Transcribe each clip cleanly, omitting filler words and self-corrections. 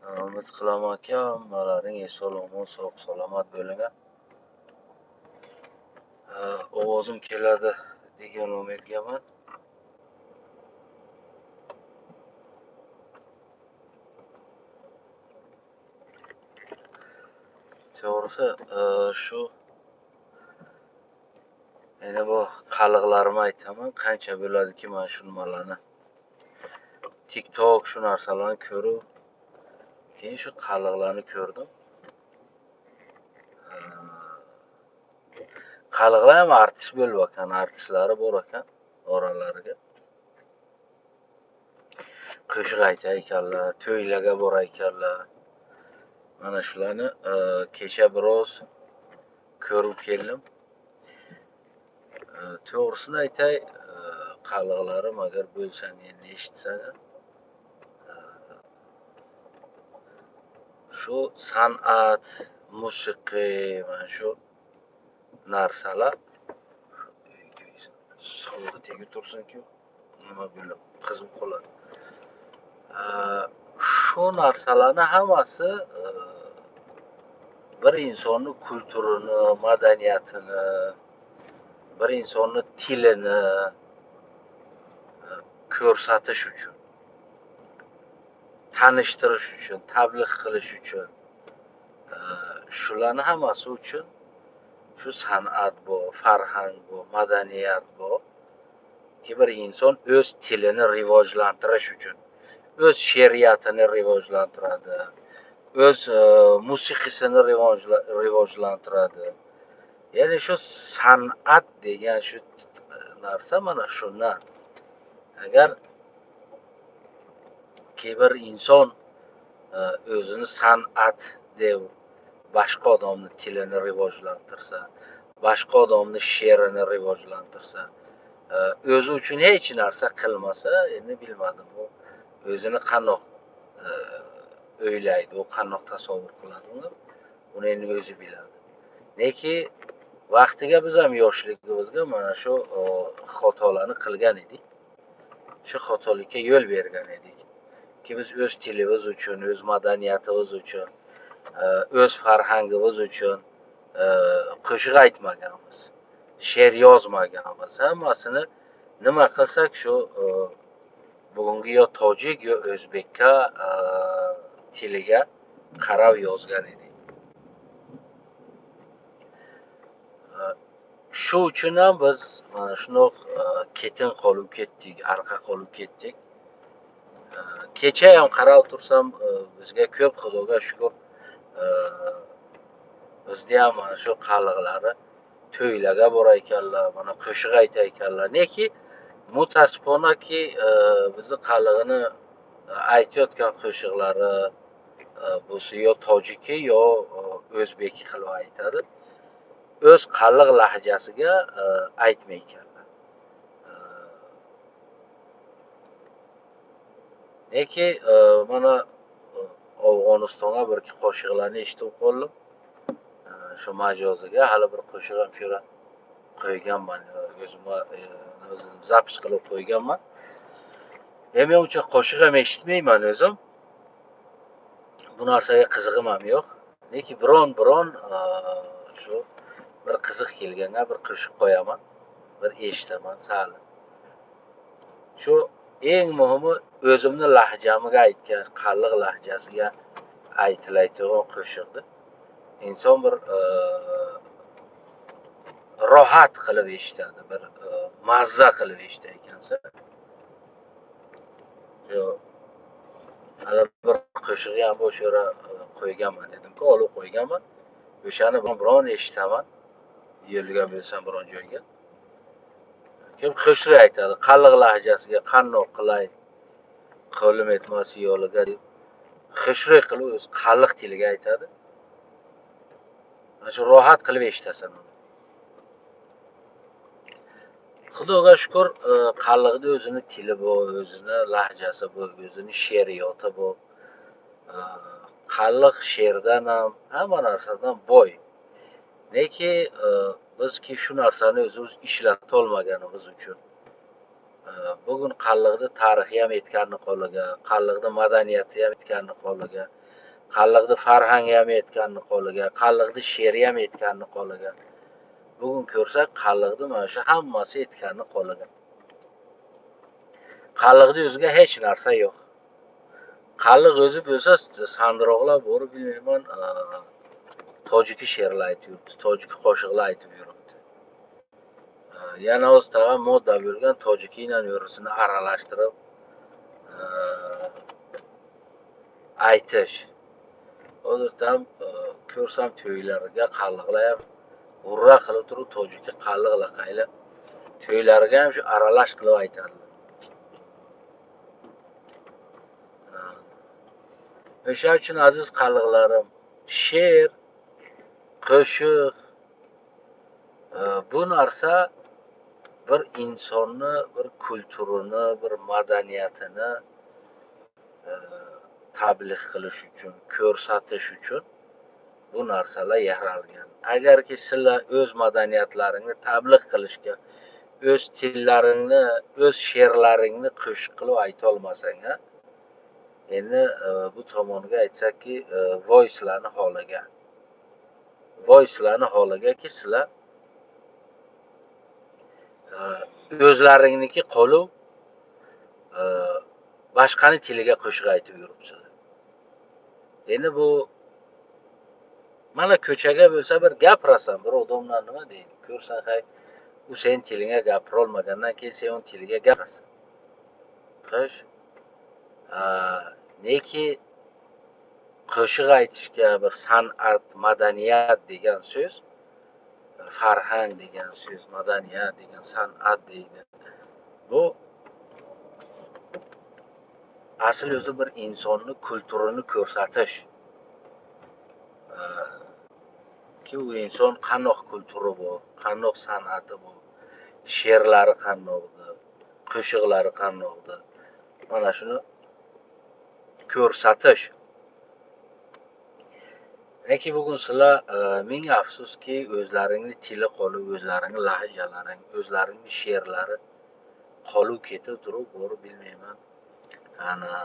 Umid qilamanki, hammalaring eson-omon, sog'-salomat bo'linglar. Ovozim keladi degan umiddaman. To'g'risi, shu yana bu qaliqlarimni aytaman, qancha bo'ladiki mana shu nimalarni TikTok shu narsalarni ko'rib, keyin shu qaliqlarni ko'rdim. Qaliqlar ham artist bo'lib ekan, artistlari bor ekan oralariga. Qo'shiq aytar ekanlar, to'ylarga borar ekanlar. Mana shularni kecha biroz ko'rib keldim. To'g'risini aytay, qaliqlarim agar bo'lsang endi eshitsang, shu san'at, musiqiy mana shu narsalar sovuqda tegib tursin-ku, nima bo'lib qizib qoladi. Shu narsalarni hammasi bir insonni kulturini, madaniyatini, bir insonni tilini ko'rsatish uchun, tanishtirish uchun, tabliğ qilish uchun, shularni hammasi uchun shu san'at bu, farhang bu, madaniyat bu ki bir inson o'z tilini rivojlantirish uchun, o'z she'riyatini rivojlantiradi, o'z musiqisini rivojlantiradi. Ya'ni shu san'at degan shu narsa mana shundan. Agar ki bir inson o'zini san'at deb boshqa odamning tilini rivojlantirsa, boshqa odamning she'rini rivojlantirsa, o'zi uchun hech narsa qilmasa, endi bilmadim, u o'zini qandoq o'ylaydi, u qandoq tasavvur qiladi uni endi o'zi biladi. Neki vaqtiga biz ham yoshligimizda mana shu xatolarni qilgan edik. Shu xatolikka yo'l bergan edik. Ki biz o'z tilimiz uchun, o'z madaniyatimiz uchun, o'z farhangimiz uchun qo'shiq aytmaganmiz, she'r yozmaganmiz. Hammasini nima qilsak shu bugungi yo tojik yo o'zbekka tiliga qarab yozgan edik. Shu uchun ham biz mana shundoq ketin qolib ketdik, arqa qolib ketdik. Kecha ham qarab tursam, bizga ko'p xudoga shukur bizda ham mana shu qaliqlari to'ylarga borar ekanlar, mana qo'shiq aytar ekanlar. Neki mutasibonaki bizni qalig'ini aytayotgan qo'shiqlari bo'lsa yo tojiki yo o'zbeki qilib aytadi. O'z qaliq lahjasiga aytmay ekanlar. Neki mana Afg'onistonga bir ikki qo'shiqlarni eshitib qoldim. Shu majoziga hali bir qo'shiq ham shura qo'yganman, o'zimga zapis qilib qo'yganman. Men uncha qo'shiq ham eshitmayman o'zim. Bu narsaga qizig'im ham yo'q. Neki biron shu bir qiziq kelganda bir qo'shiq qo'yaman, bir eshitaman sal. Shu eng muhimi o'zimni lahjamga aytgan, qaliq lahjasiga aytiladigan qo'shiqdi. İnson bir rohat qilib eshitadi, bir mazza qilib eshitar ekansa. Hali bir qo'shig'i ham o'sha yerga qo'yganman dedim-ku, olib qo'yganman. O'shani biron eshitaman. Yo'lga bo'lsam biron joyga. Kim qo'shiq aytadi, qaliq lahjasiga qandoq qilay, qo'lim yetmas yo'liga deb qo'shiq qilib o'z qaliq tiliga aytadi. Shu rohat qilib eshitasan uni. Xudoga shukur, qaliqda o'zini tili bor, o'zini lahjasi bor, o'zini she'riyoti bor. Qaliq she'rdan ham, hamma narsadan boy. Neki bizki shu narsani o'zimiz ishlata olmaganimiz uchun bugun qaliqda tarixi ham yetganini qoliga, qaliqda madaniyati ham yetganini qoliga, Qalliqni farhangi ham yetganini qo'liga, qalliqni she'ri ham yetganini qo'liga. Bugun ko'rsak, qalliqni mana shu hammasi yetganini qo'liga. Qalliqni o'ziga hech narsa yo'q. Qalliq o'zi bo'lsa sandiroqlar borib bilmayman, tojiki she'rlar aytib yuribdi, tojiki qo'shiqlar aytib yuribdi. Yana o'zi tag'in modda bo'lgan tojiki bilan yo'risini aralashtirib aytish. Hozirdan ko'rsam to'ylariga qalliqlar ham urra qilib turib tojiki qalliqlar qaylab to'ylariga ham shu aralash qilib aytadilar. O'sha uchun aziz qalliqlarim, she'r, qo'shiq bu narsa bir insonni, bir kulturini, bir madaniyatini tabliğ qilish uchun, ko'rsatish uchun bu narsalar yaralgan. Agarki sizlar o'z madaniyatlaringni tabliğ qilishga, o'z tillaringni, o'z she'rlaringni qo'shiq qilib ayta olmasang, endi bu tomonga aytsakki, voy sizlarni holiga. Voy sizlarni holigaki sizlar o'zlaringniki qolib boshqani tiliga qo'shiq aytib yuribsizlar. Endi bu mana ko'chaga bo'lsa bir gapirasan, bir odamlar nima deydi? Ko'rsan, hay, u sen tilingga gapira olmagandan keyin sen uning tiliga gapirasan. Xo'sh, neki qo'shiq aytishga bir san'at, madaniyat degan so'z, farhang degan so'z, madaniyat degan san'at deydi. Bu asl o'zi bir insonni kulturini ko'rsatish. Ki u inson qandoq kulturi bor, qandoq san'ati bor, she'rlari qandoqdir, qo'shiqlari qandoqdir. Mana shuni ko'rsatish. Lekin bugun sizlar ming afsuski o'zlaringni tili qolib, o'zlaringni lahjalaring, o'zlaringni she'rlari qolib ketib turib, borib bilmayman. Ana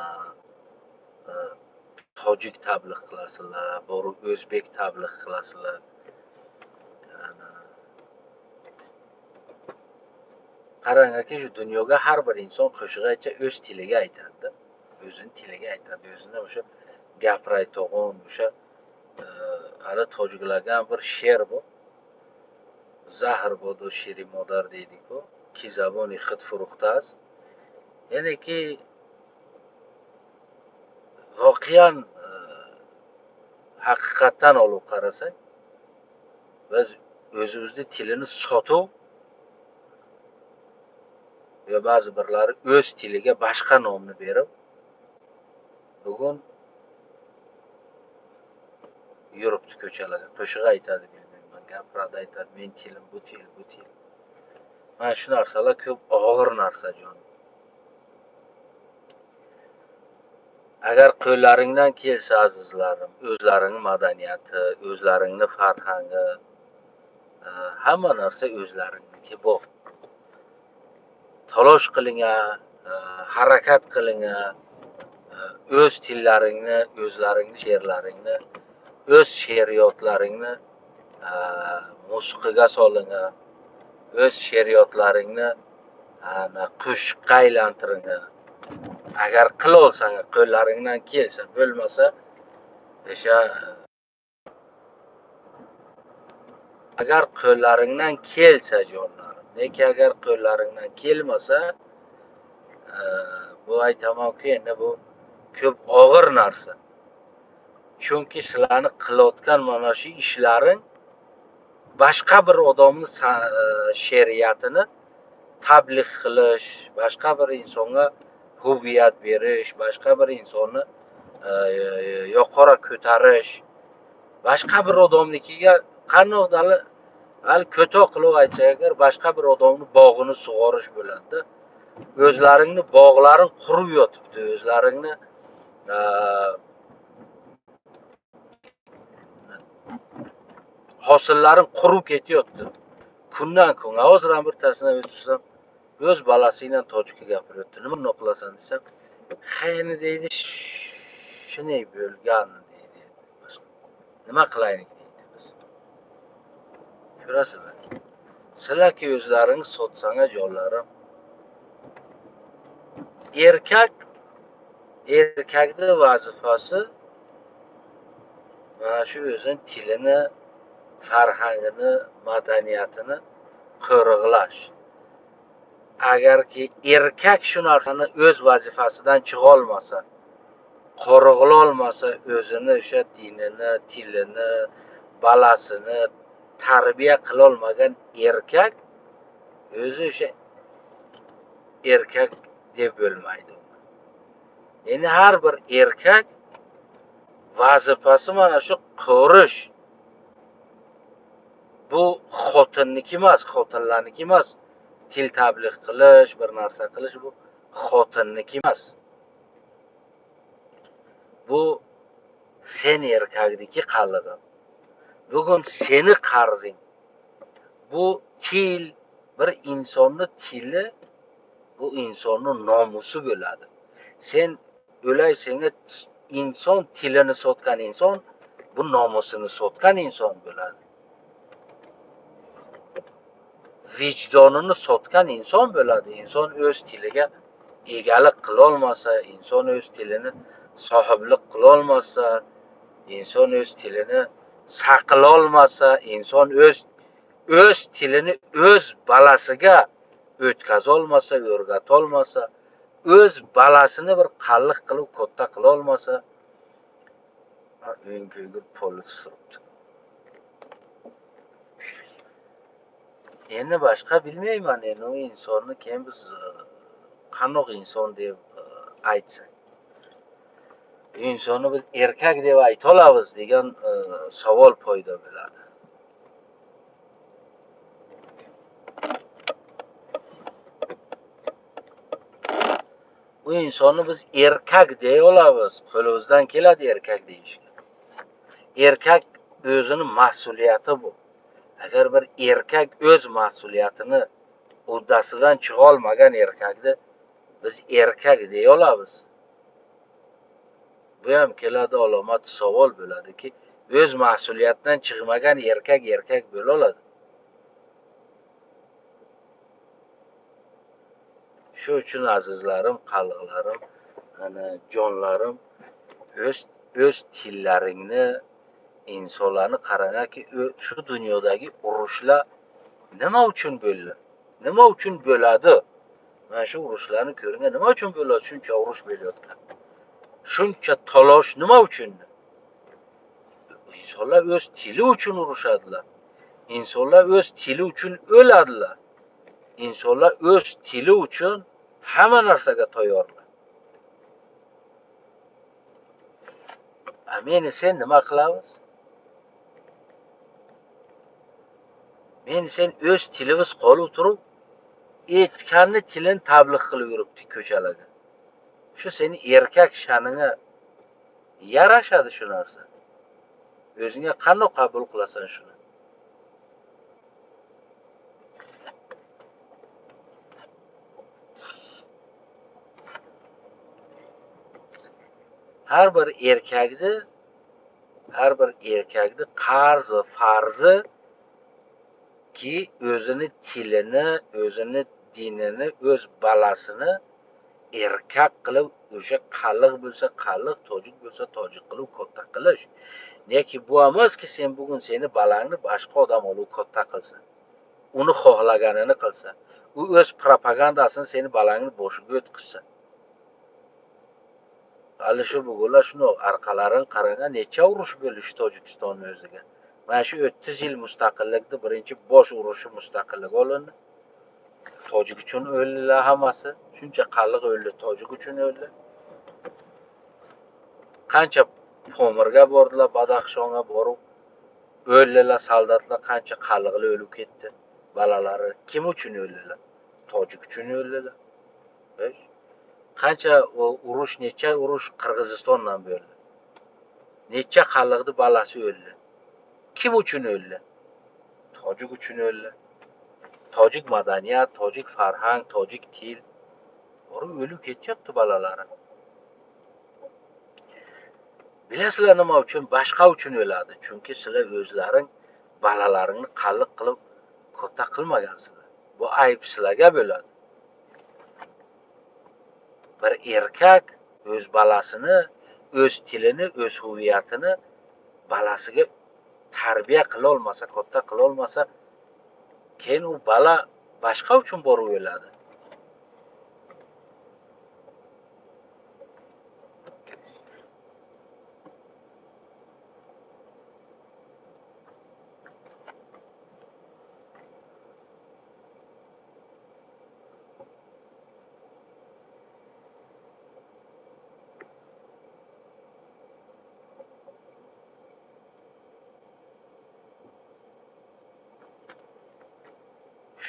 tojik tabliğ qilasizlar, borib o'zbek tabliğ qilasizlar. Qarangki, shu dunyoga har bir inson qo'shiq aytsa o'z tiliga aytadi, o'zining tiliga aytadi, o'zini o'sha gapirayotgan, o'sha hali tojiklarga bir she'r bor. Zahr bodu shiri modar deydi-ku, ki zaboni xit furuxta است. Ya'ni ki voqean haqiqatdan olib qarasak, biz o'zimizning tilini sotuv va ba'zi birlari o'z tiliga boshqa nomni berib, bugun yuribdi ko'chalarga, qo'shiq aytadi, bilmayman, gapiradi, aytadi, men tilim bu til, bu til. Mana shu narsalar ko'p og'ir narsa jon. Agar qo'llaringdan kelsa azizlarim, o'zlaringning madaniyati, o'zlaringning farhangi, hamma narsa o'zlaringniki bor. Talosh qiling, harakat qiling, o'z tillaringni, o'zlaringning she'rlaringni, o'z she'riyotlaringni musiqiga soling, o'z she'riyotlaringni qo'shiqqa aylantiring. Agar qila olsang, qo'llaringdan kelsa, bo'lmasa o'sha agar qo'llaringdan kelsa jonlarim, lekin agar qo'llaringdan kelmasa, bu aytamanki, endi bu ko'p og'ir narsa. Chunki sizlarni qilayotgan mana shu ishlaring boshqa bir odamning she'riyatini tabliğ qilish, boshqa bir insonga huviyat berish, boshqa bir insonni yuqori ko'tarish, boshqa bir odamnikiga qandoqdir hali ko'toq qilib aytsak, agar boshqa bir odamning bog'ini sug'orish bo'ladi. O'zlaringning bog'laring qurib yotibdi, o'zlaringni hosillaring qurib ketyapti. Kundan kun hozir ham bir tasna o'tirsam, o'z balasi bilan tojikcha gapiryapti. Nima qilasan desam, "Xayni deydi, shunday bo'lgan" deydi. nima qilaylik deydi biz. Ko'rasizlar. Sizlarki o'zlaringiz sotsangiz jonlarim, erkakni vazifasi mana shu o'zini tilini, farhangini, madaniyatini qo'riqlash. Agarki erkak shu narsani o'z vazifasidan chiqolmasa, qo'riqlolmasa, o'zini o'sha dinini, tilini, balasini tarbiya qilolmagan erkak o'zi o'sha erkak deb bo'lmaydi. Ya'ni har bir erkak vazifasi mana shu qo'rish. Bu xotinniki emas, xotinlarniki emas. Til tabliğ qilish, bir narsa qilish bu xotinniki emas. Bu sen erkakniki qalig'i. Bugun seni qarzing. Bu til, bir insonni tili bu insonning nomusi bo'ladi. Sen o'lay senga inson tilini sotgan inson bu nomusini sotgan inson bo'ladi. Vijdonini sotgan inson bo'ladi. İnson o'z tiliga egalik qilolmasa, inson o'z tilini sohiblik qilolmasa, inson o'z tilini saqlolmasa, inson o'z tilini o'z balasiga o'tkazolmasa, o'rgatolmasa, o'z balasini bir qalliq qilib katta qilolmasa, o'ngkuyga poli suribdi. Endi boshqa bilmayman, endi u insonni kim biz qanoq inson deb aytsak. İnsonni biz erkak deb ayta olamiz degan savol paydo bo'ladi. Bu insonni biz erkak deya olamiz. Qo'limizdan keladi erkak deyishga. Erkak o'zining mas'uliyati bu. Agar bir erkak o'z mas'uliyatini uddasidan chiqa olmagan erkakni biz erkak deya olamiz. Bu ham keladi alomat savol bo'ladiki, o'z mas'uliyatidan chiqmagan erkak bo'la oladi. Shu uchun azizlarim, qalliqlarim, ana jonlarim, o'z tillaringni, insonlarni qarangki, shu dunyodagi urushlar nima uchun bo'ldi? Nima uchun bo'ladi? Mana shu urushlarni ko'ring, nima uchun bo'ladi? Shuncha urush bo'layotgan. Shuncha talosh nima uchun? İnsanlar o'z tili uchun urushadilar. İnsanlar o'z tili uchun o'ladilar. İnsanlar o'z tili uchun hamma narsaga tayyorlar. Meni sen nima qilamiz? Meni sen o'z tilimiz qolib turib, aytganni tilini tabliq qilib yuribdi ko'chalarga. Shu seni erkak sha'niga yarashadi shu narsa. O'zingga qanday qabul qilasan shuni? Har bir erkakni qarz va farzi ki o'zini tilini, o'zini dinini, o'z balasini erkak qilib, o'sha qalliq bo'lsa qalliq, tojik bo'lsa tojik qilib katta qilish. Neki bu emaski sen bugun seni balangni boshqa odam olib katta qilsa, uni xohlaganini qilsa, u o'z propagandasini seni balangni boshiga o'tkazsa. Hali shu bugunlar shuni orqalarini qarang, necha urush bo'ldi Tojikistonning o'ziga. Mana shu 30 yil mustaqillikda birinchi bosh urushi mustaqillik olindi. Tojik uchun o'ldilar hammasi. Shuncha qalliq o'ldi, tojik uchun o'ldi. Qancha Pomirga bordilar, Badaxshonga borib o'ldilar, soldatlar qancha qalliqlar o'lib ketdi. Balalari kim uchun o'ldilar? Tojik uchun o'ldilar. Qancha urush, necha urush Qirg'izistondan bo'ldi. Necha qalliqni balasi o'ldi. Kim uchun o'ldi? Tojik uchun o'ldi. Tojik madaniyat, tojik farhang, tojik til borib o'lib ketyapti balalari. Bilasizlar nima uchun? Boshqa uchun o'ladi. Chunki sizlar o'zlaring balalaringni qalliq qilib katta qilmagansizlar. Bu ayb sizlarga bo'ladi. Bir erkak o'z balasini, o'z tilini, o'z huviyatini balasiga tarbiya qila olmasa, katta qila olmasa, keyin u bala boshqa uchun borib o'ladi.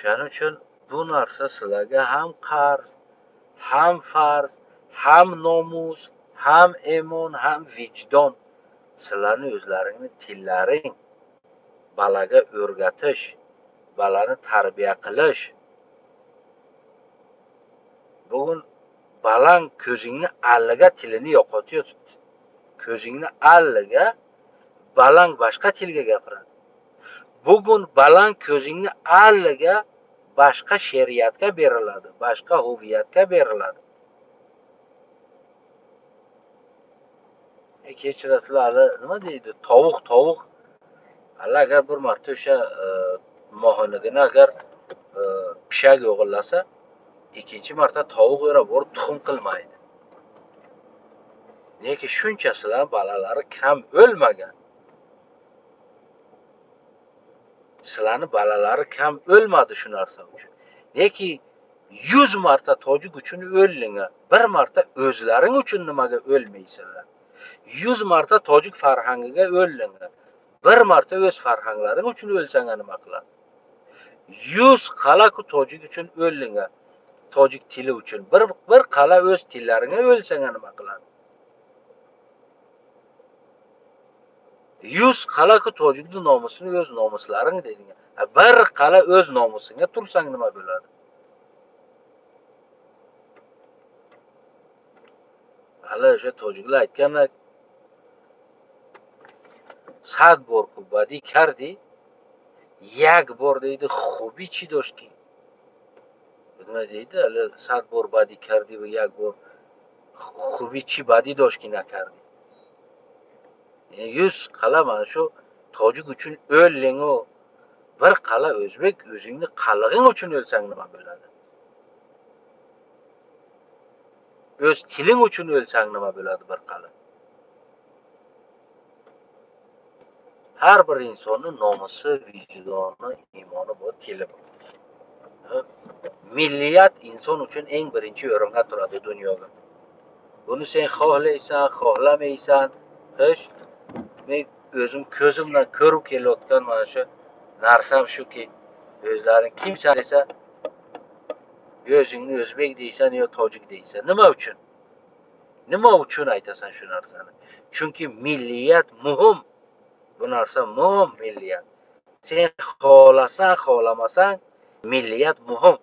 Shuning uchun bu narsa sizlarga ham qarz, ham farz, ham nomus, ham iymon, ham vijdon. Sizlarni o'zlaringni tillaring balaga o'rgatish, balani tarbiya qilish. Bugun balang ko'zingni alliga tilini yo'qotyapti. Ko'zingni alliga balang boshqa tilga gapiradi. Bugun balang ko'zingni alliga boshqa shariatga beriladi, boshqa huviyatga beriladi. Kechirasizlar, nima deydi? Tovuq. Agar bir marta o'sha mohinigini agar pishak o'g'irlasa, ikkinchi marta tovuq o'rab borib tuxum qilmaydi. Nega shuncha sizlar balalari kam o'lmagan? Sizlarni balalari kam o'lmadi shu narsa uchun. Neki 100 marta tojik uchun o'ldinglar, bir marta o'zlaring uchun nimaga o'lmaysizlar? 100 marta tojik farhangiga o'ldinglar, bir marta o'z farhanglaring uchun o'lsanglar nima qiladi? 100 qalaku tojik uchun o'ldinglar, tojik tili uchun bir qala o'z tillaringga o'lsanglar nima qiladi? 100 qalaku tojikni nomusini o'z nomuslaring dedinglar. Bir qala o'z nomusingga tursang nima bo'ladi? Hali o'sha tojiklar aytganlar, sad bor ku badi kardi, yak bor deydi, xubi chi doshki. Nima deydi? Hali sad bor badi kardi va yak bor xubi chi badi doshki nakardi. 100 qala mana shu tojik uchun o'lding u, bir qala o'zbek o'zingni qalig'ing uchun o'lsang nima bo'ladi? O'z tiling uchun o'lsang nima bo'ladi bir qala? Har bir insonning nomusi, vijdoni, iymoni bor, tili bor. Milliyat inson uchun eng birinchi o'ringa turadi dunyoda. Buni sen xohlaysan, xohlamaysan, xo'sh, men o'zim ko'zimdan ko'rib kelayotgan mana shu narsam shuki, o'zlaring kimsan desa, o'zingni o'zbek deysan yo tojik deysan. Nima uchun? Nima uchun aytasan shu narsani? Chunki milliyat muhim. Bu narsa muhim, milliyat. Sen xohlasan, xohlamasang, milliyat muhim.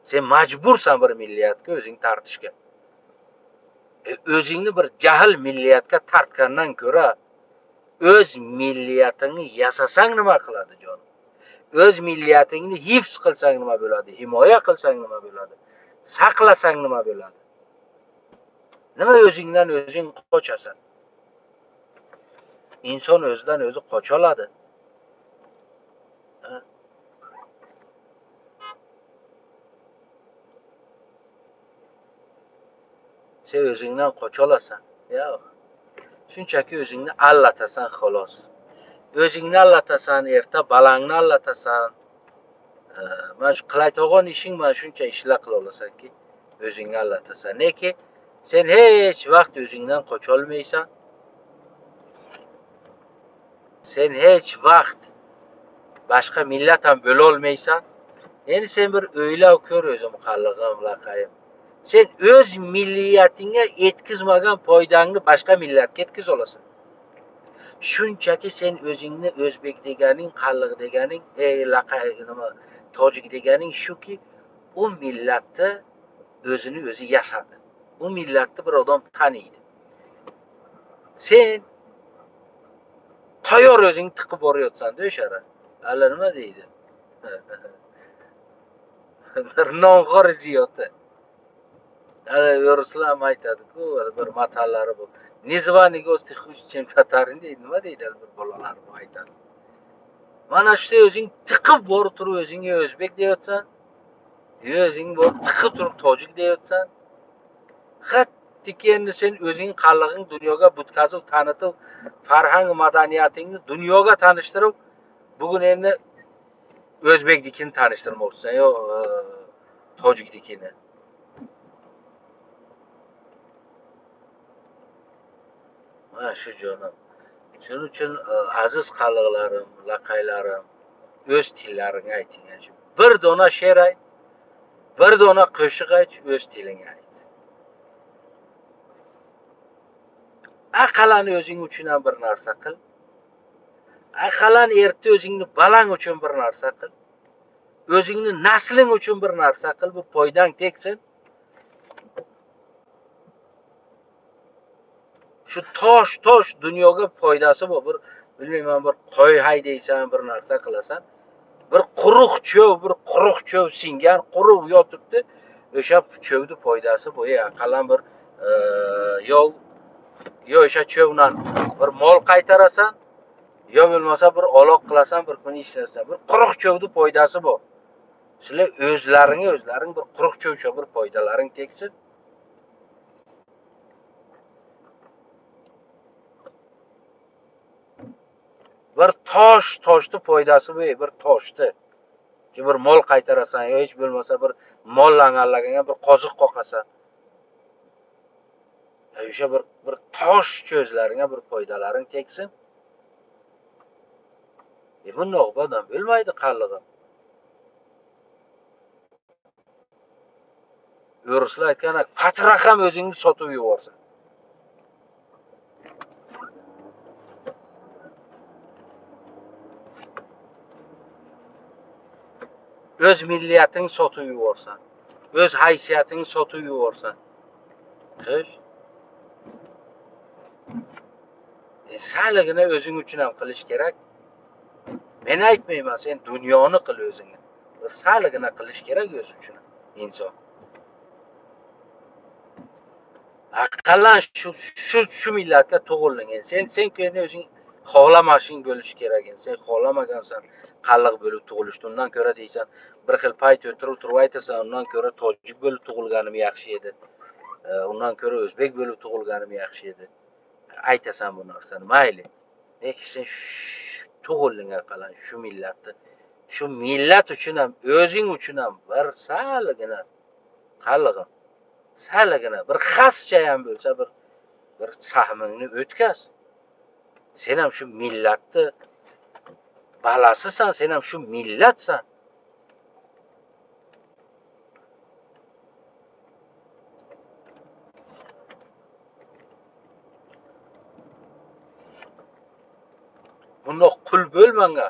Sen majbursan bir milliyatga o'zing tortishga. O'zingni bir jahl milliyatga tortgandan ko'ra, o'z milliyatingni yasasang nima qiladi jonim? O'z milliyatingni hifz qilsang nima bo'ladi? Himoya qilsang nima bo'ladi? Saqlasang nima bo'ladi? Nima o'zingdan o'zing qochasan? Inson o'zidan o'zi qocha oladi. Sen o'zingdan qocha olasan. Yo'q. Shunchaki o'zingni allatasan xolos. O'zingni allatasan, erta balangni allatasan. Mana shu qilayotgan ishing mana shuncha ishlar qila olasanki, o'zingni allatasan. Neki sen hech vaqt o'zingdan qocha olmaysan. Sen hech vaqt boshqa millat ham bo'la olmaysan. Endi sen bir o'ylab ko'r o'zim qallig'im, laqayim. Sen o'z milliyatingga yetkazmagan foydangni boshqa millatga yetkiz olasan. Shunchaki sen o'zingni o'zbek deganing, qalliq deganing, laqay nima, tojik deganing shuki, u millatni o'zini o'zi yasadi. U millatni bir odam taniydi. sen tayyor o'zing tiqib boryapsan-da o'shara. Hali nima deydi? Bir nonxo'r ziyoti. Ruslar ham aytadi-ku, bir matallari bu. Nizvani go'sti xush чем tatarin deydi. Nima deydi bir bolalar bu aytadi. Mana shu o'zing tiqib borib turib o'zingga o'zbek deyotsan, o'zing borib tiqib turib tojik deyotsan. Hattoki endi sen o'zing qallig'ing dunyoga butkazib, tanitib, farhang madaniyatingni dunyoga tanishtirib, bugun endi o'zbeknikini tanishtirmoqchisan yo tojiknikini. Mana shu jonim. Shuning uchun aziz qalliqlarim, laqaylarim, o'z tillaringni ayting. Bir dona she'r ayt, bir dona qo'shiq ayt, o'z tilingga ayt. Aqalani o'zing uchun ham bir narsa qil. Aqalani erta o'zingni balang uchun bir narsa qil. O'zingni nasling uchun bir narsa qil, bu foydang tegsin. Shu tosh dunyoga foydasi bor. Bir bilmayman, bir qo'y haydaysan, bir narsa qilasan. Bir quruq cho'v singan, quruq yotibdi. O'sha cho'vning foydasi bu. Aqalan bir yo o'sha cho'vdan bir mol qaytarasan, yo bo'lmasa bir aloq qilasan, bir kun ishlasan. Bir quruq cho'vning foydasi bor. Sizlar o'zlaring bir quruq cho'vcha bir foydalaring tegsin. Bir toshni foydasi bu, bir toshni. Bir mol qaytarasan, yo hech bo'lmasa bir mol langallaganga bir qoziq qoqasan. O'sha bir tosh cho'zlaringga bir foydalaring tegsin. Bundoq odam bilmaydi qallig'im. Ruslar aytgan, qattiq ham o'zingni sotib yuborsan. O'z milliyating sotib yuborsan. O'z haysiyating sotib yuborsan. Xo'sh. Saligini o'zing uchun ham qilish kerak. Men aytmayman, sen dunyoni qil o'zingga. Bir saligini qilish kerak o'z uchun inson. Aqallan shu millatga tug'ilgan. Sen keyin o'zing xohlamasing bo'lish kerak. Sen xohlamagansan qalliq bo'lib tug'ilishni. Undan ko'ra deysan, bir xil payt o'tirib aytasan, undan ko'ra tojik bo'lib tug'ilganim yaxshi edi. Undan ko'ra o'zbek bo'lib tug'ilganim yaxshi edi. Aytasan bu narsani, mayli. Lekin sen tug'ilding aqallan shu millatni. Shu millat uchun ham, o'zing uchun ham bir salgina qallig'im. Salgina bir xascha ham bo'lsa bir sahmingni o'tkaz. Sen ham shu millatni balasisan, sen ham shu millatsan. Bundoq qul bo'lmanga.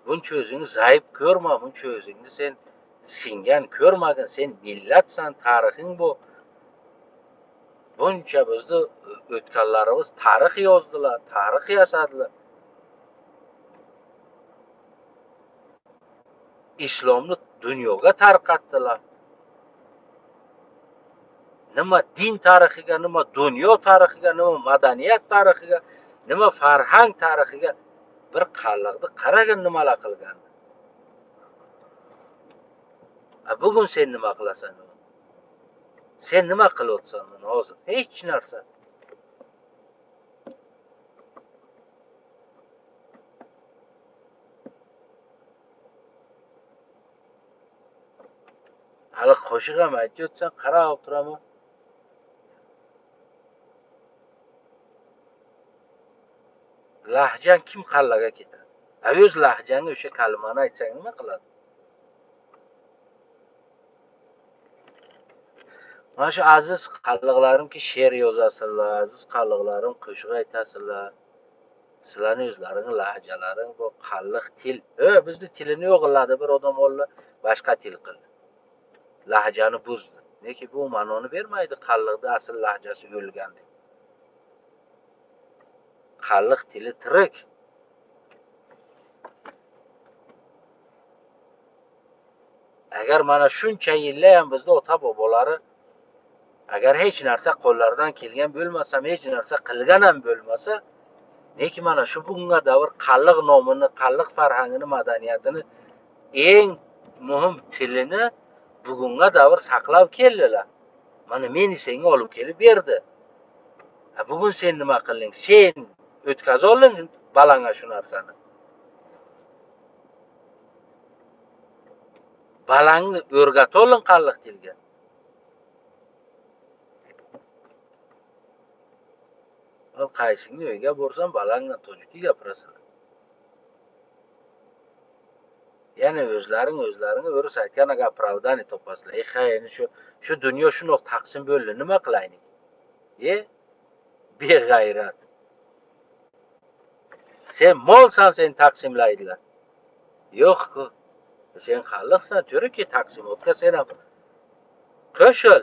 Buncha o'zingni zaif ko'rma, buncha o'zingni sen singan ko'rmagin. Sen millatsan, tarixing bu. Buncha bizni o'tganlarimiz tarix yozdilar, tarix yasadilar. Islomni dunyoga tarqatdilar. Nima din tarixiga, nima dunyo tarixiga, nima madaniyat tarixiga, nima farhang tarixiga bir qalliqni qaragin nimalar qilgan. Bugun sen nima qilasan? Sen nima qilyapsan hozir? Hech narsa. Hali qo'shiq ham aytayotsan, qarab turaman. Lahjang kim qallaga ketadi? O'z lahjangga o'sha kalimani aytsang nima qiladi? Mana shu aziz qalliqlarimki she'r yozasizlar, aziz qalliqlarim qo'shiq aytasizlar. Sizlarning o'zlaringiz lahjalaring bu qalliq til. Bizni tilini yo'g'illadi bir odam oldi, boshqa til qildi. lahjani buzdi. Neki bu ma'noni bermaydi, qalliqda asl lahjasi o'lgan deb. Qalliq tili tirik. Agar mana shuncha yillar ham bizda ota bobolari agar hech narsa qo'llaridan kelgan bo'lmasa, hech narsa qilgan ham bo'lmasa, neki mana shu bunga davr qalliq nomini, qalliq farhangini, madaniyatini, eng muhim tilini bugunga davr saqlab keldilar. Mana meni senga olib kelib berdi. Bugun sen nima qilding? Sen o'tkazib olding balanga shu narsani. Balangni o'rgatib olding qalliq tilga. Qaysingni uyga borsam balangdan tojikcha gapirasan. Yana o'zlaring o'ris aytgan agar pravdani topasizlar. Endi shu dunyo shundoq taqsim bo'ldi. Nima qilaylik? Beg'ayrat. Sen molsan, sen taqsimlaydilar. Yo'q-ku. Sen qalliqsan, to'riki taqsimotga sen ham qo'shil.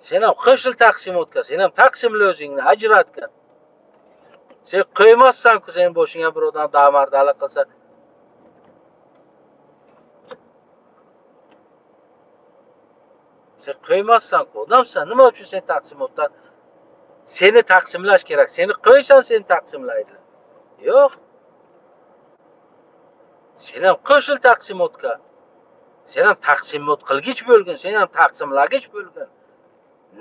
Sen ham qo'shil taqsimotga, sen ham taqsimla o'zingni, ajratgin. Sen qo'ymassan-ku, sen boshingga bir odam damardalik qilsa. Sen qo'ymassan-ku, odamsan. Nima uchun sen taqsimotdan seni taqsimlash kerak? Seni qo'ysan, seni taqsimlaydilar. Yo'q. Sen ham qo'shil taqsimotga. Sen ham taqsimot qilgich bo'lgin, sen ham taqsimlagich bo'lgin.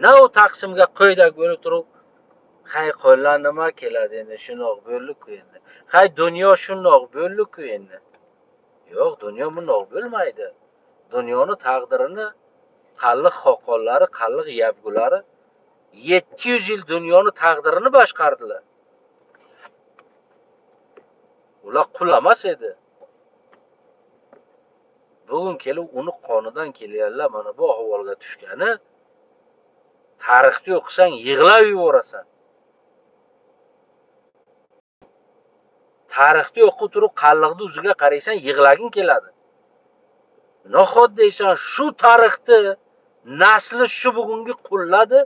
Na u taqsimga qo'ydak bo'lib turib, hay qo'llar nima keladi endi, shundoq bo'ldi-ku endi. Hay dunyo shundoq bo'ldi-ku endi. Yo'q, dunyo bundoq bo'lmaydi. Dunyoni taqdirini qalliq xoqonlari, qalliq yabgulari 700 yil dunyoni taqdirini boshqardilar. Ular qul emas edi. Bugun kelib uni qonidan kelganlar mana bu ahvolga tushgani, tarixni o'qisang yig'lab yuborasan. Tarixni o'qib turib qalliqni uziga qaraysan, yig'laging keladi. Nahot deysan, shu tarixni nasli shu bugungi qulladi.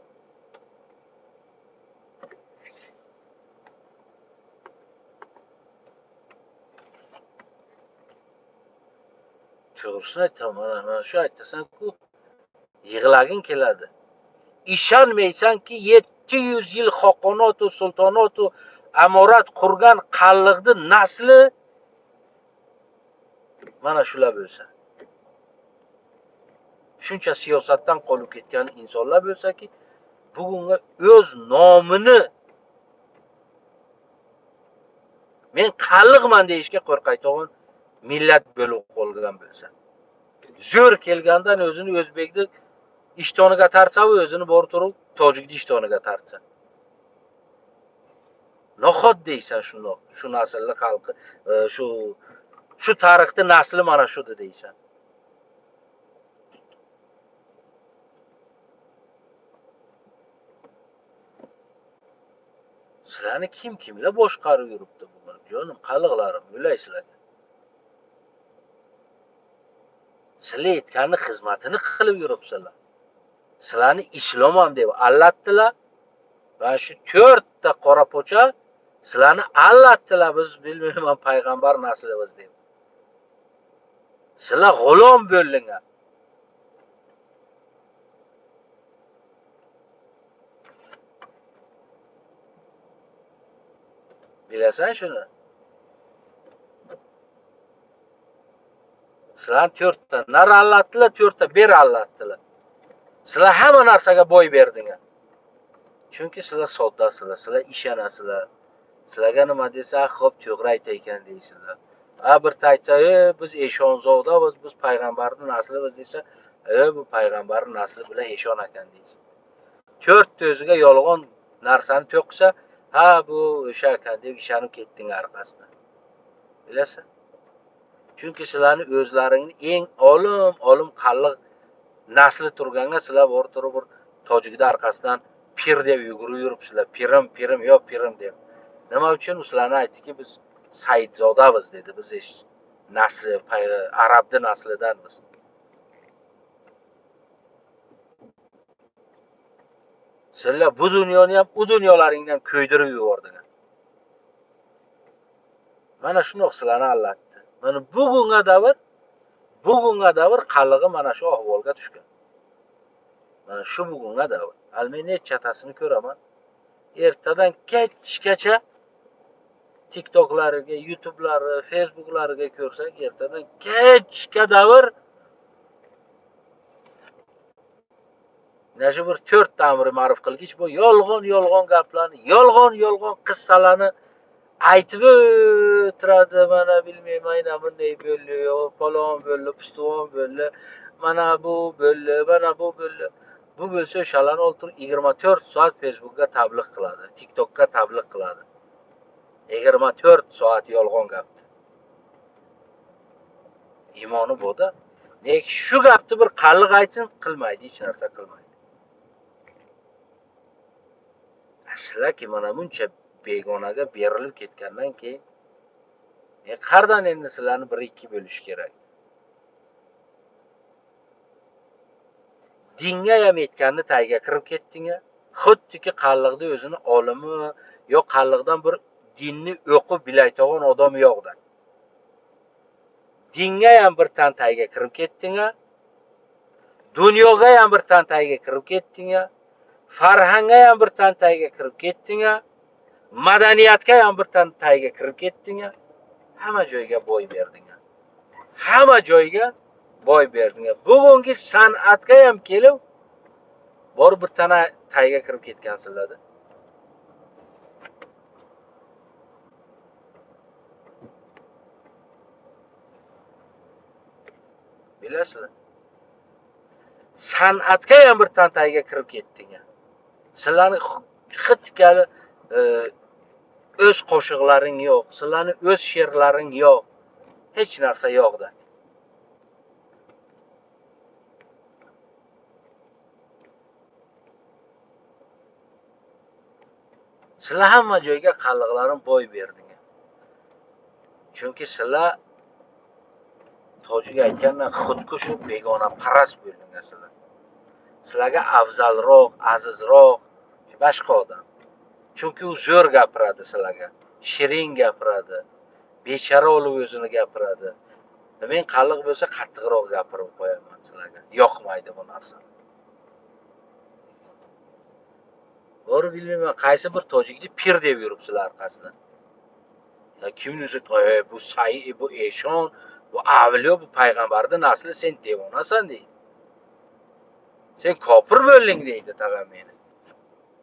To'g'risini aytaman, mana shu aytasan-ku, yig'laging keladi. Ishonmaysanki 700 yil xoqonot va sultonat va amorat qurgan qalliqni nasli mana shular bo'lsa. Shuncha siyosatdan qolib ketgan insonlar bo'lsaki, bugunga o'z nomini men qalliqman deyishga qo'rqaydigan millat bo'lib qolgan bo'lsa. Zo'r kelgandan o'zini o'zbekni ishtoniga tartsa, o'zini borib turib tojikni ishtoniga tartsa. Nahot deysan shundoq, shu naslni xalqi, shu tarixni nasli mana shudir deysan. Sizlarni kimlar boshqarib yuribdi bugun? Jonim, qalliqlarim, o'ylaysizlar. Sizlar aytganni xizmatini qilib yuribsizlar. Sizlarni islomam deb allatdilar. Va shu 4 ta qora po'cha sizlarni allatdilar, biz bilmayman payg'ambar naslimiz deb. Sizlar g'ulom bo'ldinglar. Bilasan shuni? Sizlar 4 ta nar allatdilar, 4 ta ber allatdilar. Sizlar hamma narsaga bo'y berdinglar. Chunki sizlar soddasizlar, sizlar ishonasizlar. Sizlarga nima desa, xo'p, to'g'ri aytaykan deysizlar. Bir aytsa, biz eshonzoda, biz payg'ambarning naslimiz desa, bu payg'ambarning nasli bilan eshon ekan deysiz. 4 o'ziga yolg'on narsani to'qisa, ha bu o'sha ekan deb ishonib ketding orqasidan. Bilasan? Chunki sizlarni o'zlaringni eng olim qalliq nasli turganga sizlar bor turib bir tojikda orqasidan pir deb yugurib yuribsizlar. Pirim yo pirim deb. Nima uchun sizlarni aytdiki, biz Saidzodamiz dedi. Biz nasli arabni naslidanmiz. Sizlar bu dunyoni ham u dunyolaringdan ko'ydirib yubordinglar. Mana shundoq sizlarni allatdi. Mana bugunga davr qallig'i mana shu ahvolga tushgan. Mana shu bugunga davr. Hali men nechatasini ko'raman. Ertadan kechgacha TikToklariga, YouTube'lari, Facebook'lariga ko'rsak, ertadan kechga davr Nashu bir 4 ta'miri ma'ruf qilgich bu yolg'on gaplarni, yolg'on qissalarni aytib o'tiradi. Mana bilmayman, ayna bunday bo'ldi, falon bo'ldi, piston bo'ldi, mana bu bo'ldi, mana bu bo'ldi. Bu bo'lsa o'shalarni o'tirib 24 soat Facebook'ga tabliq qiladi, TikTok'ga tabliq qiladi. 24 soat yolg'on gapdi. Imoni bo'da. Lekin shu gapni bir qalliq aytsin, qilmaydi, hech narsa qilmaydi. Sizlarki mana buncha begonaga berilib ketgandan keyin qardan endi sizlarni 1-2 bo'lish kerak. Dinga ham yetganni tagiga kirib ketdinga. Xuddiki qalliqda o'zini olimi yo qalliqdan bir dinni o'qib bilayotgan odam yo'qda. Dinga ham bir tan tagiga kirib ketdinga. Dunyoga ham bir tan tagiga kirib ketdinga. Farhanga ham bir tan tagiga kirib ketdinga. Madaniyatga ham bir tan tagiga kirib ketdinga. Hamma joyga bo'y berdinga. Hamma joyga bo'y berdinga. Bugungi san'atga ham kelib bor bir tana tagiga kirib ketgansizlar. Bilasizlar? San'atga ham bir tan tagiga kirib ketdinga. Sizlarni xitkali o'z qo'shiqlaring yo'q, sizlarni o'z she'rlaring yo'q. Hech narsa yo'qda. Sizlar hamma joyga qalliqlarim bo'y berdingiz. Chunki sizlar tojik aytgandan xuddi shu begona parast bo'ldingiz sizlar. Sizlarga afzalroq, azizroq boshqa odam. Chunki u zo'r gapiradi sizlarga, shirin gapiradi, bechara olib o'zini gapiradi. Men qalliq bo'lsa qattiqroq gapirib qo'yaman sizlarga. Yoqmaydi bu narsa. Doğru bilmayman, qaysi bir tojikni pir deb yuribsizlar orqasidan. Ya kimni o'zi bu Said, bu Eshon, bu avliyo, bu payg'ambarning nasli, sen devonasan deydi. Sen kofir bo'lding deydi tag'am meni.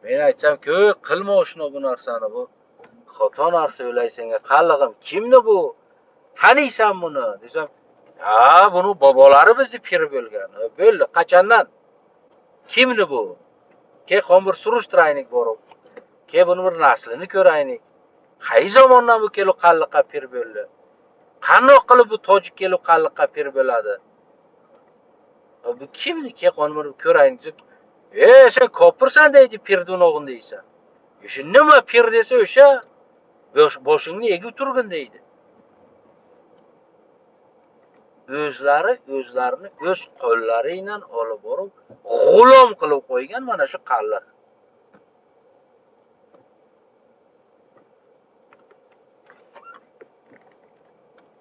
Men aytsam-ku, qilma shuni bu narsani, bu xato narsa o'ylaysenga. Qallig'im, kimni bu? Taniysan buni? Desam, ha, buni bobolari bizni pir bo'lgan. Bo'ldi, qachondan? Kimni bu? Ke qomir surishtiraylik borib. Ke buni bir naslini ko'raylik. Qay zamondan bu kelib qalliqqa pir bo'ldi? Qandoq qilib bu tojik kelib qalliqqa pir bo'ladi? Bu kimni ke qonimni ko'raylik. Sen kofirsan deydi, pirdan o'g'in deysan. O'sha nima pir desa o'sha boshingni egib turgin deydi. O'zlarini o'z qo'llari bilan olib borib g'ulom qilib qo'ygan mana shu qalliq.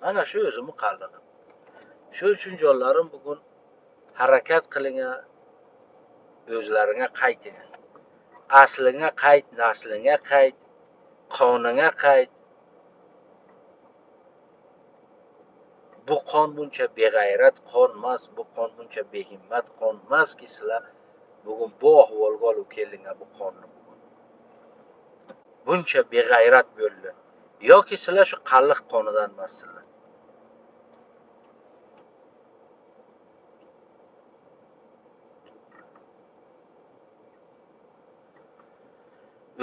Mana shu o'zimni qallig'im. Shu uchun jonlarim bugun harakat qilinga, o'zlaringga qayting. Aslinga qayt, naslinga qayt, qonunga qayt. Bu qon buncha beg'ayrat qonmas, bu qon buncha behimmat qonmaski, sizlar bugun bu ahvolga olib keldinglar bu qonni bugun. Buncha beg'ayrat bo'ldi. Yoki sizlar shu qalliq qonidan emassizlar.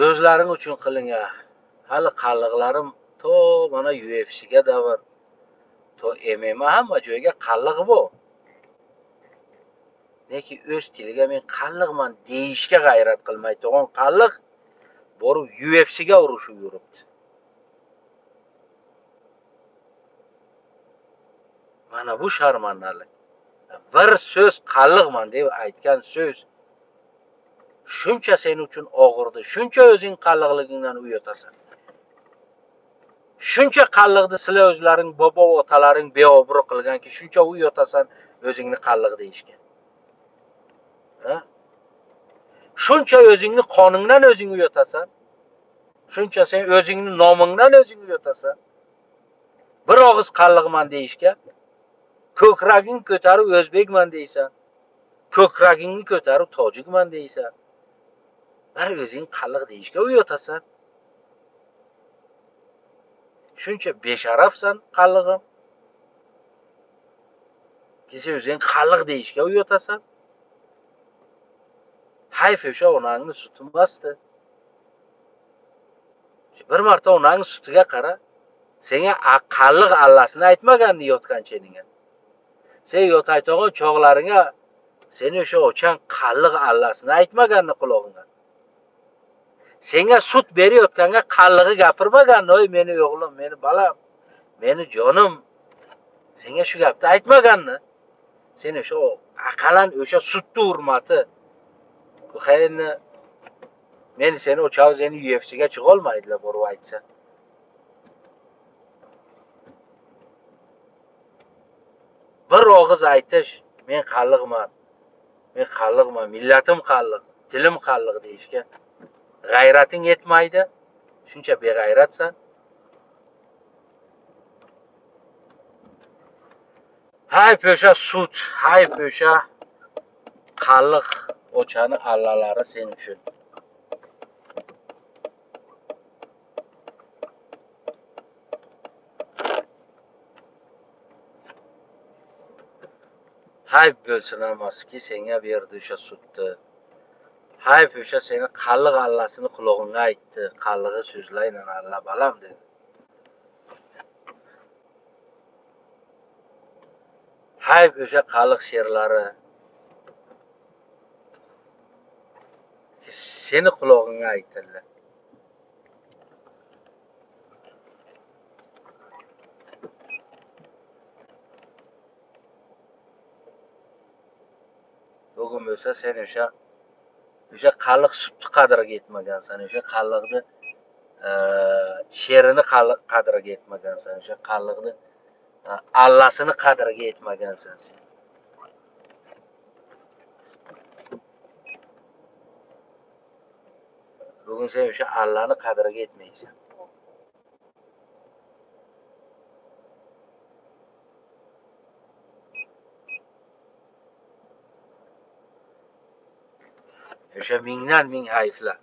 O'zlaring uchun qilinga. Hali qalliqlarim to mana UFC'ga davr, to MMA hamma joyga qalliq bu. Lekin o'z tiliga men qalliqman deyishga g'ayrat qilmaydigan qalliq borib UFC'ga urushib yuribdi. Mana bu sharmandalik. Bir so'z qalliqman deb aytgan so'z Shuncha sen uchun og'irdi, shuncha o'zing qalliqligingdan uyotasan. Shuncha qalliqni sizlar o'zlaring bobo otalaring beobro' qilganki, shuncha uyotasan o'zingni qalliq deyishga. Ha? Shuncha o'zingni qoningdan o'zing uyotasan. Shuncha sen o'zingni nomingdan o'zing uyotasan. Bir og'iz qalliqman deyishga, ko'kraging ko'tarib o'zbekman deysan. Ko'kragingni ko'tarib tojikman deysan. Bir o'zing qalliq deyishga uyotasan. Shuncha besharafsan qallig'im. Sen o'zing qalliq deyishga uyotasan. Hayf o'sha onangni suti emasdi. Bir marta onangni sutiga qara. Senga qalliq allasini aytmagandi yotgancheniga. Sen yotayotgan chog'laringga seni o'sha o'chan qalliq allasini aytmagandi qulog'ingga. Senga sut berayotganga qallig'i gapirmagandi, "Oy meni o'g'lim, meni balam, meni jonim." Senga shu gapni aytmagandi. Sen o'sha aqalan o'sha sutni hurmati. Qo'yni men seni o'chab seni UFC'ga chiqa olmaydilar borib aytsa. Bir og'iz aytish, men qalliqman. Men qalliqman, millatim qalliq, tilim qalliq deyishga g'ayrating yetmaydi. Shuncha beg'ayratsan. Hayf o'sha sut, hayf o'sha qalliq o'chani allalari sen uchun. Hayf bo'lsin emaski senga berdi o'sha sutni. Hayf o'sha seni qalliq allasini qulog'ingga aytdi. Qallig'i so'zlayman alla balam dedi. Hayf o'sha qalliq she'rlari seni qulog'ingga aytdilar. Bugun bo'lsa sen o'sha qalliq sutni qadriga yetmagansan, o'sha qalliqni she'rini qadriga yetmagansan, o'sha qalliqni allasini qadriga yetmagansan sen. Bugun sen o'sha allani qadriga yetmaysan. O'sha mingdan ming hayflar.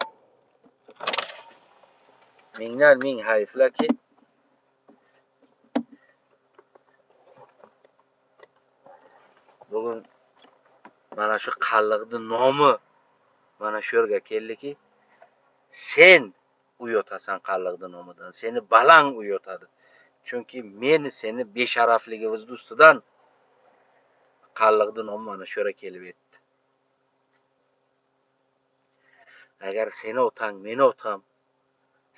Mingdan ming hayflarki bugun mana shu qalliqni nomi mana shu yerga keldiki, sen uyotasan qalliqni nomidan. Seni balang uyotadi. Chunki men seni besharafligimiz ustidan qalliqni nomi mana shu yerga kelib yetdi. Agar seni otang, meni otam,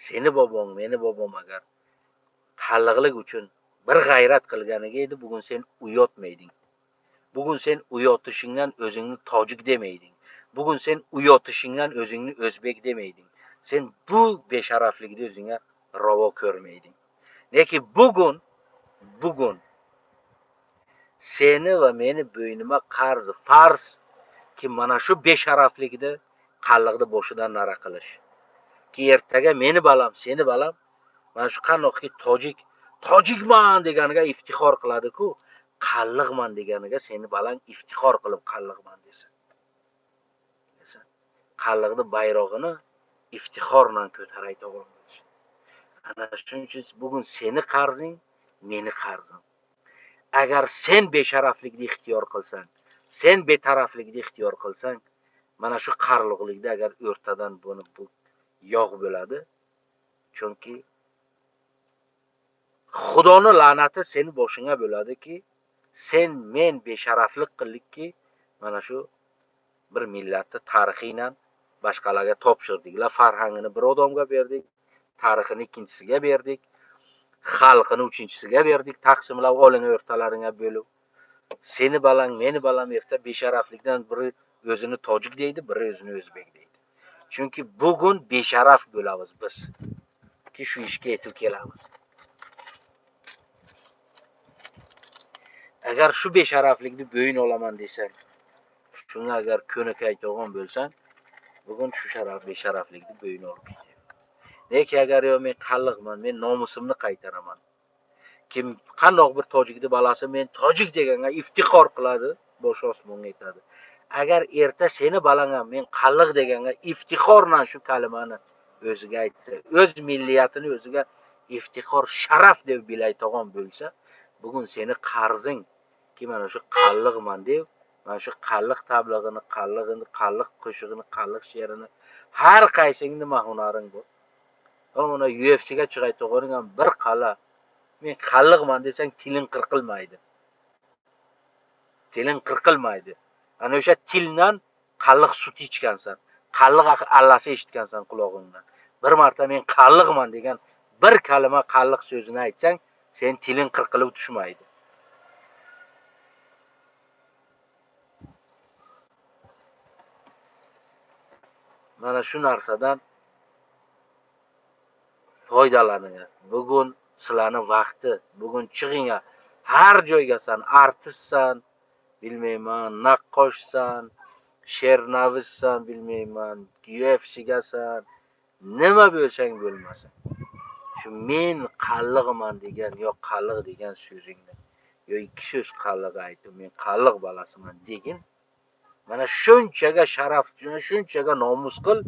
seni bobong, meni bobom agar qalliqlik uchun bir g'ayrat qilganiga edi, bugun sen uyotmayding. Bugun sen uyotishingdan o'zingni tojik demayding. Bugun sen uyotishingdan o'zingni o'zbek demayding. Sen bu besharaflikni o'zingga ravo ko'rmayding. Lekin bugun seni va meni bo'ynima qarz, farz ki mana shu besharaflikni qalliqni boshidan nara qilish. Ki ertaga meni balam, seni balam mana shu qanoqki tojikman deganiga iftixor qiladi-ku, qalliqman deganiga seni balang iftixor qilib qalliqman desa. Qalliqni bayrog'ini iftixor bilan ko'tarayta olmaydi. Ana shuning uchun bugun seni qarzing, meni qarzim. Agar sen besharaflikni ixtiyor qilsang, sen betaraflikni ixtiyor qilsang, mana shu qarliqlikda agar o'rtadan bu yog' bo'ladi. Chunki Xudoning la'nati seni boshingga bo'ladiki, sen men besharaflik qildikki, mana shu bir millatni tarixinan boshqalarga topshirdik. Farhangini bir odamga berdik, tarixini ikkinchisiga berdik, xalqini uchinchisiga berdik, taqsimlab oling o'rtalaringga bo'lib. Seni balang, meni balam erta besharaflikdan biri o'zini tojik deydi, biri o'zini o'zbek deydi. Chunki bugun besharaf bo'lamiz biz ki shu ishga yetib kelamiz. Agar shu besharaflikni bo'yin olaman desang, shunga agar ko'nikaytgan bo'lsang, bugun shu besharaflikni bo'yin olib ketadi. Lekin agar yo men qalliqman, men nomusimni qaytaraman. Kim qandoq bir tojikni balasi men tojik deganga iftixor qiladi, bosh osmonga yetadi. Agar erta seni balangam men qalliq deganga iftixordan shu kalimani o'ziga aytsa, o'z milliyatini o'ziga iftixor, sharaf deb bilaydigan bo'lsa, bugun seni qarzing ki mana shu qalliqman deb, mana shu qalliq tablig'ini, qalliq qo'shig'ini, qalliq she'rini har qaysing nima hunaring bor. Mana UFC'ga chiqayotganing ham bir qala men qalliqman desang tiling qirqilmaydi. Tiling qirqilmaydi. Ana o'sha tildan qalliq sut ichgansan, qalliq allasi eshitgansan qulog'ingdan. Bir marta men qalliqman degan bir kalima qalliq so'zini aytsang, sen tiling qirqilib tushmaydi. Mana shu narsadan foydalaning. Bugun sizlarning vaqti, bugun chiqinglar. Har joygasan, artistsan, bilmayman, naqqoshsan, she'rnavissan, bilmayman, UFC'gasan, nima bo'lsang bo'lmasin. Shu men qalliqman degan yo qalliq degan so'zingni yo ikki so'z qalliq aytib, men qalliq balasiman degin. Mana shunchaga sharaf, shunchaga nomus qil.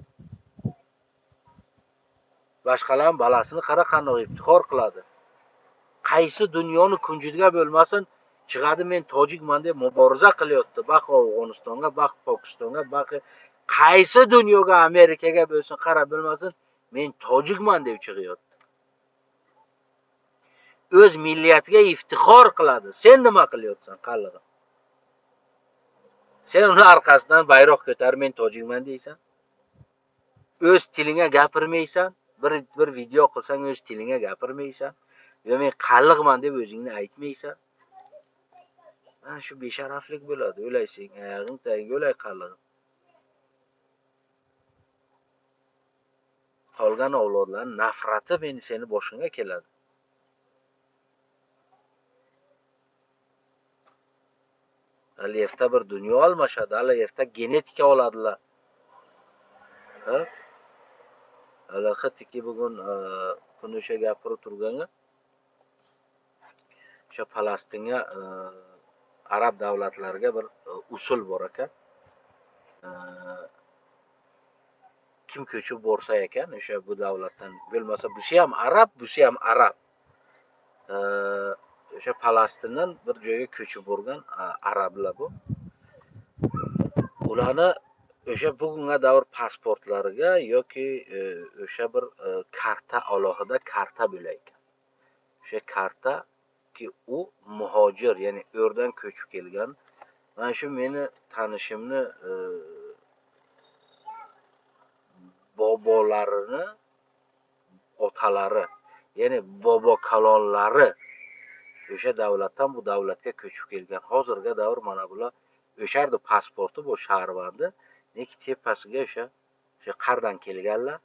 Boshqalar balasini qara qanday iftixor qiladi. Qaysi dunyoni kunjiga bo'lmasin, chiqadi men tojikman deb muboriza qilyapti. Bax Afg'onistonga, bax Pokistonga, bax qaysi dunyoga, Amerikaga bo'lsin, qara bo'lmasin, men tojikman deb chiqyapti. O'z milliyatiga iftixor qiladi. Sen nima qilyapsan, qallig'im? Sen uni orqasidan bayroq ko'tar, men tojikman deysan. O'z tilingga gapirmaysan. Bir video qilsang o'z tilingga gapirmaysan. Yo men qalliqman deb o'zingni aytmaysan. Mana shu besharaflik bo'ladi. O'ylaysang, oyog'ing tagiga o'lay qallig'im. Qolgan avlodlarning nafrati meni seni boshingga keladi. Hali erta bir dunyo almashadi, hali erta genetika oladilar. Ha? Hali xatiki bugun buni o'sha gapirib turganga o'sha Falastinga arab davlatlariga bir usul bor ekan. Kim ko'chib borsa ekan, o'sha bu davlatdan bo'lmasa, busi ham arab, busi ham arab. O'sha Falastindan bir joyga ko'chib borgan arablar bu. Ularni o'sha bugunga davr pasportlariga yoki o'sha bir karta, alohida karta bo'lar ekan. O'sha karta ki u muhojir, ya'ni o'rdan ko'chib kelgan. Mana shu meni tanishimni bobolarini otalari, ya'ni bobo kalonlari o'sha davlatdan bu davlatga ko'chib kelgan. Hozirga davr mana bular o'shardi pasporti bu shahrbandi, lekin tepasiga o'sha qardan kelganlar,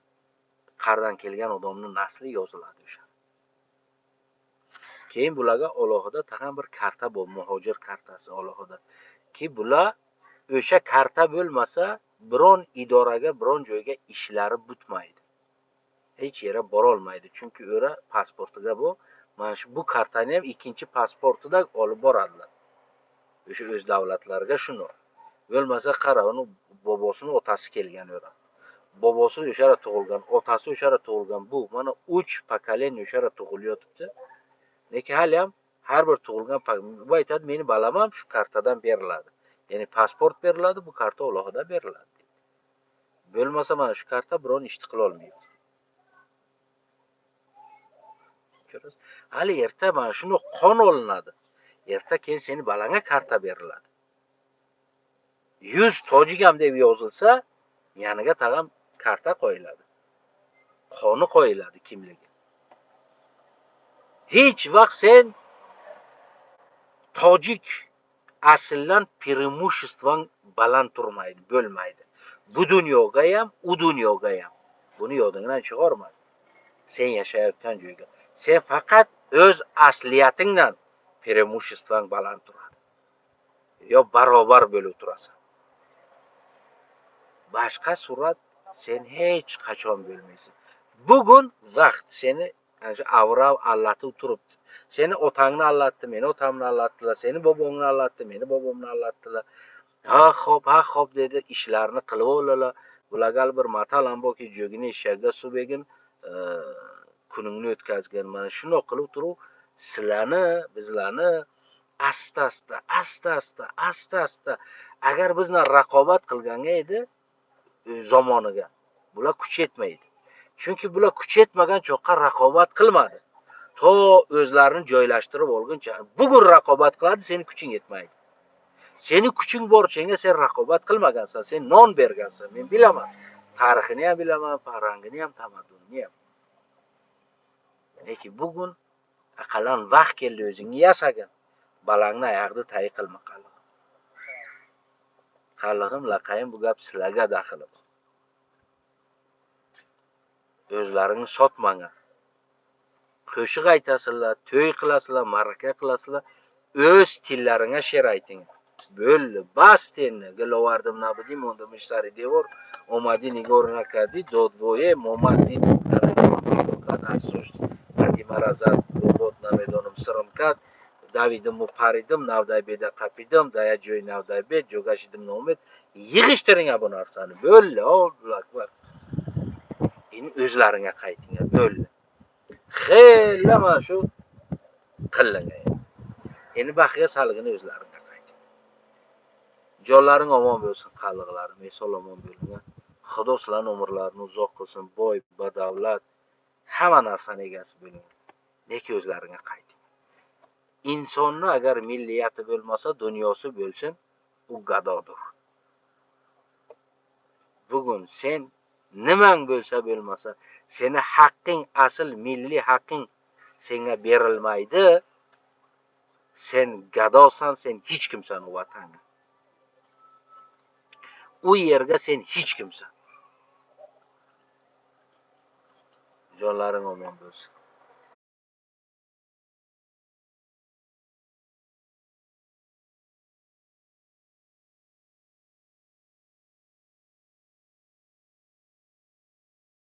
qardan kelgan odamning nasli yoziladi o'sha. Keyin bularga alohida tag'in bir karta bor, muhojir kartasi alohida. Ki bular o'sha karta bo'lmasa, biron idoraga, biron joyga ishlari bitmaydi. Hech yerga bora olmaydi, chunki o'ra pasportiga bu, mana shu bu kartani ham ikkinchi pasportida olib boradilar. O'sha o'z davlatlariga shuni. Bo'lmasa qara, uni bobosini otasi kelgan o'ra. Bobosi o'shara tug'ilgan, otasi o'shara tug'ilgan. Bu mana 3 pokoleniya o'shara tug'ilyotibdi. Lekin hali ham har bir tug'ilgan bu aytadi, meni balam ham shu kartadan beriladi. Ya'ni pasport beriladi, bu karta alohida beriladi. Bo'lmasa mana shu karta biron ishni qila olmaydi. Hali erta mana shuni qon olinadi. Erta keyin seni balanga karta beriladi. 100 tojikam deb yozilsa, yaniga tag'in karta qo'yiladi. Qoni qo'yiladi kimligi. Hech vaqt sen tojik asldan преимуществоң baland turmaydi, bo'lmaydi. Bu dunyoga ham, u dunyoga ham. Buni yodingdan chiqarma. Sen yashayotgan joyga. Sen faqat o'z asliyatingdan преимуществоң baland turadi. Yo barobar bo'lib turasan. Boshqa surat sen hech qachon bo'lmaysan. Bugun vaqt seni ana avrav allatib turibdi. Seni otangni allatdi, meni otamni allatdilar, seni bobongni allatdi, meni bobomni allatdilar. Ha xo'p dedi, ishlarni qilib olalar. Bularga bir matal ham borki, jo'gini eshakda suv begin, kuningni o'tkazgan. Mana shuni qilib turib, bizlarni asta-asta agar bizlar raqobat qilganga edi zamoniga, bular kuch yetmaydi. Chunki bular kuch yetmagan choqqa raqobat qilmadi. To o'zlarini joylashtirib olguncha, bugun raqobat qiladi, seni kuching yetmaydi. Seni kuching borchenga sen raqobat qilmagansan, sen non bergansan. Men bilaman. Tarixini ham bilaman, farangini ham, tamaddunini ham. Lekin bugun aqallan vaqt keldi o'zingni yasagin. Balangni oyog'ida tay qilma qali. Qalig'im laqayim bu gap sizlarga daxli bor. O'zlaringni sotmanglar. Qo'shiq aytasizlar, to'y qilasizlar, ma'raka qilasizlar, o'z tillaringga she'r ayting. Bo'ldi, bas tenni, gilovardim nabidim onda mishtari devor, omadi nigor nakadi, dodvoye, momaddi kad assosh, katimarazad, robot namedonim sirim kad, davidim u paridim, navday beda qapidim, daya joy navday bed, jo'gashidim nomid, yig'ishtiring bu narsani. Bo'ldi, Allohu akbar. Endi o'zlaringga qaytinglar, bo'ldi. Xeyli mana shu qilinglar. Endi baxtga salig'ini o'zlaringga qayting. Jonlaring omon bo'lsin, qaliqlarim, eson-omon bo'linglar. Xudo sizlarning umrlarini uzoq qilsin, boy, badavlat, hamma narsani egasi bo'ling. Lekin o'zlaringga qayting. Insonni agar milliyati bo'lmasa, dunyosi bo'lsin, u gadodir. Bugun sen nimang bo'lsa bo'lmasa, seni haqqing, asl milliy haqqing senga berilmaydi. Sen gadosan, sen hech kimsan u vatanga. U yerga sen hech kimsan. Jonlaring omon bo'lsin.